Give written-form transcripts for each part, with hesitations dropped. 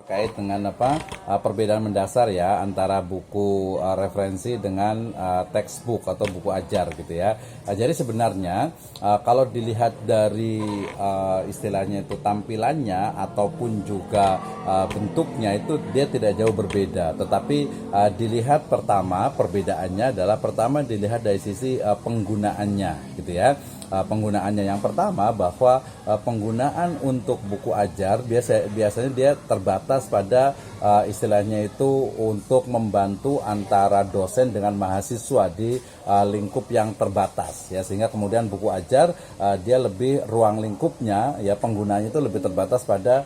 terkait dengan apa perbedaan mendasar ya antara buku referensi dengan textbook atau buku ajar gitu ya. Jadi sebenarnya kalau dilihat dari istilahnya itu tampilannya ataupun juga bentuknya itu dia tidak jauh berbeda. Tetapi dilihat pertama perbedaannya adalah pertama dilihat dari sisi penggunaannya gitu ya. Penggunaannya yang pertama bahwa penggunaan untuk buku ajar biasanya dia terbatas pada istilahnya itu untuk membantu antara dosen dengan mahasiswa di lingkup yang terbatas ya, sehingga kemudian buku ajar dia lebih ruang lingkupnya ya penggunaannya itu lebih terbatas pada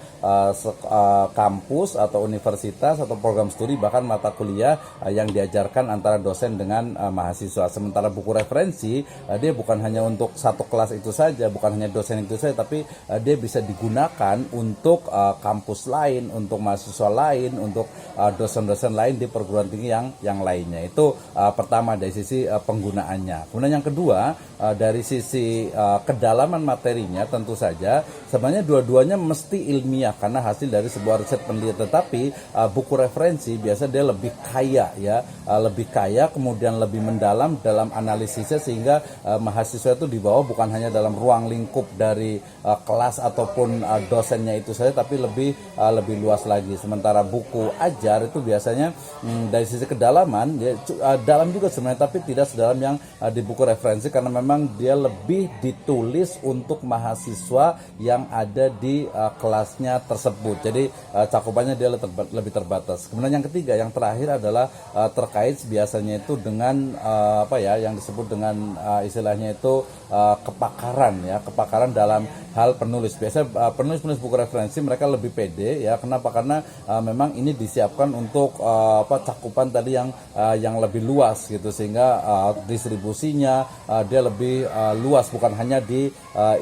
kampus atau universitas atau program studi bahkan mata kuliah yang diajarkan antara dosen dengan mahasiswa. Sementara buku referensi dia bukan hanya untuk satu kelas itu saja, bukan hanya dosen itu saja, tapi dia bisa digunakan untuk kampus lain, untuk mahasiswa lain, untuk dosen-dosen lain di perguruan tinggi yang lainnya. Itu pertama dari sisi penggunaannya. Kemudian yang kedua dari sisi kedalaman materinya tentu saja sebenarnya dua-duanya mesti ilmiah karena hasil dari sebuah riset penelitian. Tetapi buku referensi biasa dia lebih kaya ya, lebih kaya kemudian lebih mendalam dalam analisisnya sehingga mahasiswa itu dibawa bukan hanya dalam ruang lingkup dari kelas ataupun dosennya itu saja, tapi lebih luas lagi. Sementara buku ajar itu biasanya dari sisi kedalaman ya, dalam juga sebenarnya, tapi tidak sedalam yang di buku referensi karena memang dia lebih ditulis untuk mahasiswa yang ada di kelasnya tersebut. Jadi cakupannya dia lebih terbatas. Kemudian yang ketiga, yang terakhir adalah terkait biasanya itu dengan apa ya yang disebut dengan istilahnya itu kepakaran ya, kepakaran dalam hal penulis. Biasanya penulis-penulis buku referensi mereka lebih pede ya. Kenapa? Karena memang ini disiapkan untuk cakupan tadi yang lebih luas gitu, sehingga distribusinya dia lebih luas bukan hanya di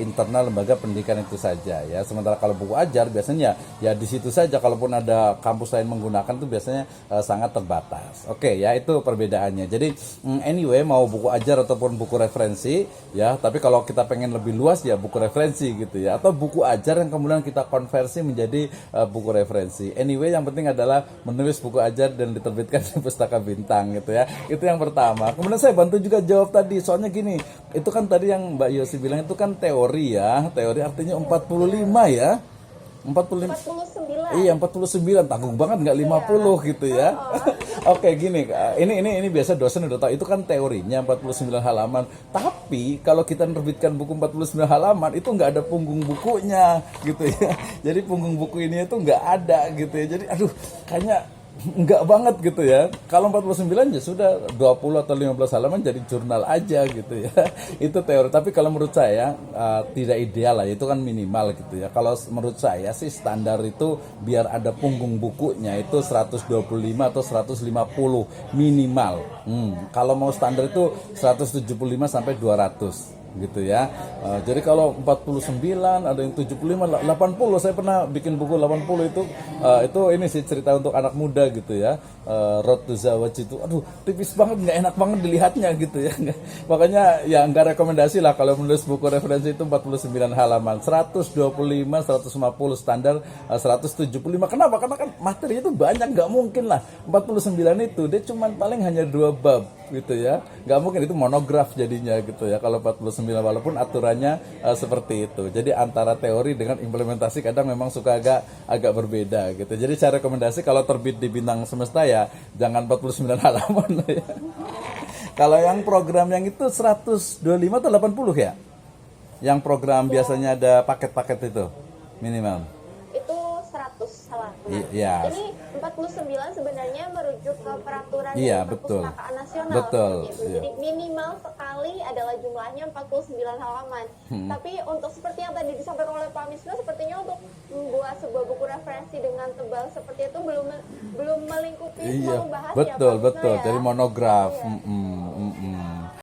internal lembaga pendidikan itu saja ya. Sementara kalau buku ajar biasanya ya di situ saja, kalaupun ada kampus lain menggunakan itu biasanya sangat terbatas. Oke ya, itu perbedaannya. Jadi anyway, mau buku ajar ataupun buku referensi ya, tapi kalau kita pengen lebih luas ya buku referensi gitu ya, atau buku ajar yang kemudian kita konversi menjadi buku referensi. Anyway, yang penting adalah menulis buku ajar dan diterbitkan di Pustaka Bintang gitu ya. Itu yang pertama. Kemudian saya bantu juga jawab tadi, soalnya gini, itu kan tadi yang Mbak Yosi bilang itu kan teori ya, teori artinya 45 ya. 45. 49. Iya, 49, tanggung banget nggak 50 gitu ya. Oke, gini, ini biasa dosen udah tahu, itu kan teorinya 49 halaman. Tapi kalau kita menerbitkan buku 49 halaman itu nggak ada punggung bukunya gitu ya. Jadi punggung buku ini itu nggak ada gitu ya. Jadi aduh, kayaknya enggak banget gitu ya. Kalau 49 ya sudah 20 atau 15 halaman jadi jurnal aja gitu ya. Itu teori. Tapi kalau menurut saya tidak ideal lah, itu kan minimal gitu ya. Kalau menurut saya sih standar itu biar ada punggung bukunya itu 125 atau 150 minimal. Kalau mau standar itu 175 sampai 200 gitu ya. Jadi kalau 49 ada yang 75, 80, saya pernah bikin buku 80 itu ini sih cerita untuk anak muda gitu ya. Road to Zawaj itu aduh tipis banget, nggak enak banget dilihatnya gitu ya. Makanya ya nggak rekomendasi lah kalau menulis buku referensi itu 49 halaman. 125, 150 standar, 175. Kenapa? Karena kan materinya itu banyak, nggak mungkin lah 49 itu dia cuman paling hanya 2 bab gitu ya. Nggak mungkin itu monograf jadinya gitu ya kalau 49, walaupun aturannya seperti itu. Jadi antara teori dengan implementasi kadang memang suka agak berbeda gitu. Jadi saya rekomendasi kalau terbit di Bintang Semesta ya jangan 49 halaman lah ya. Kalau yang program yang itu 125 atau 80 ya? Yang program biasanya ada paket-paket itu minimal. Itu 100 halaman. Iya. Ini 49 sebenarnya merujuk ke peraturan Iya, dari betul. Perpustakaan Nasional. Betul, Gitu. iya. Jadi minimal sekali adalah jumlahnya 49 halaman. Tapi untuk seperti yang tadi disampaikan oleh Pak Misbah, sepertinya untuk membuat sebuah buku referensi dengan tebal seperti itu belum melingkupi semua Iya, pembahasan ya, betul Pak Misbah, betul. ya. Jadi monograf. Iya.